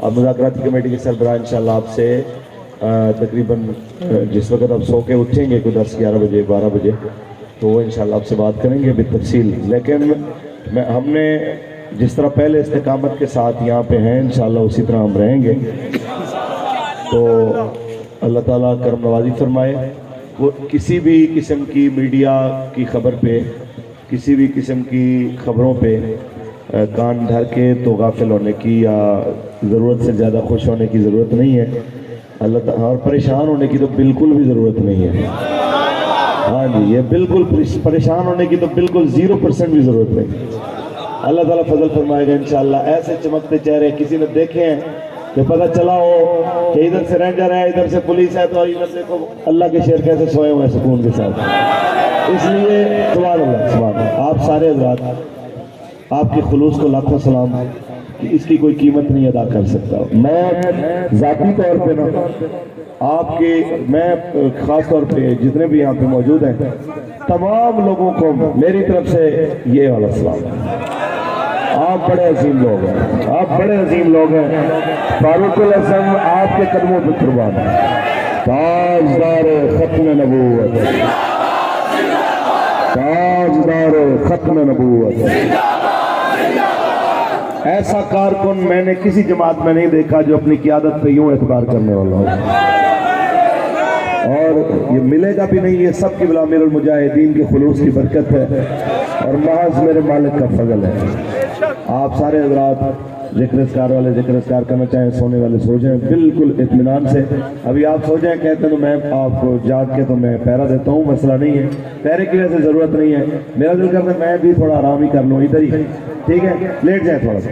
अब मुज़ाकराती कमेटी के सरबराह इंशाल्लाह आपसे तकरीबन जिस वक्त आप सो के उठेंगे कोई 10-11 बजे 12 बजे तो वो इंशाल्लाह आपसे बात करेंगे बितफसील। लेकिन हमने जिस तरह पहले इस्तिकामत के साथ यहाँ पे हैं इंशाल्लाह उसी तरह हम रहेंगे। तो अल्लाह ताला करम नवाजी फरमाए। वो किसी भी किस्म की मीडिया की खबर पे, किसी भी किस्म की खबरों पे कान धर के तो गाफिल होने की या ज़रूरत से ज़्यादा खुश होने की ज़रूरत नहीं है। अल्लाह और परेशान होने की तो बिल्कुल भी ज़रूरत नहीं है। हाँ जी, ये बिल्कुल परेशान होने की तो बिल्कुल 0% भी ज़रूरत नहीं। अल्लाह ताला फजल फरमाएगा इंशाल्लाह। ऐसे चमकते चेहरे किसी ने देखे हैं तो पता चला हो कि इधर से रेंजर है, इधर से पुलिस है, तो इधर देखो अल्लाह के शेर कैसे सोए हुए हैं सुकून के साथ। इसलिए सुभान अल्लाह, सुभान अल्लाह। आप सारे हज़रात आपके खुलूस को लाखों सलाम कि इसकी कोई कीमत नहीं अदा कर सकता। मैं ज़ाती तौर पे ना आपके, मैं ख़ास तौर पे जितने भी यहाँ पे मौजूद हैं तमाम लोगों को मेरी तरफ से ये वाला सलाम। आप बड़े अजीम लोग हैं, आप बड़े अजीम लोग हैं। फारूकुल आज़म आपके कदमों पर कुर्बान है। ताजदार खत्म नबूवत, ताजदार खत्म नबूवत। ऐसा कारकुन मैंने किसी जमात में नहीं देखा जो अपनी क़ियादत पे यूं एतबार करने वाला हो, और ये मिलेगा भी नहीं। ये सब क़िबला अमीरुल मुजाहिदीन के खुलूस की बरकत है और महज मेरे मालिक का फजल है। आप सारे हज़रात ज़िक्र अस्कार वाले ज़िक्र अस्कार करना चाहें, सोने वाले सो जाएं बिल्कुल इत्मीनान से। अभी आप सो जाएं कहते तो मैं आपको जाग के तो मैं पहरा देता हूँ, मसला नहीं है, पहरे की वजह से ज़रूरत नहीं है। मेरा दिल करता है मैं भी थोड़ा आराम ही कर लूँ इधर ही, ठीक है, लेट जाए थोड़ा सा।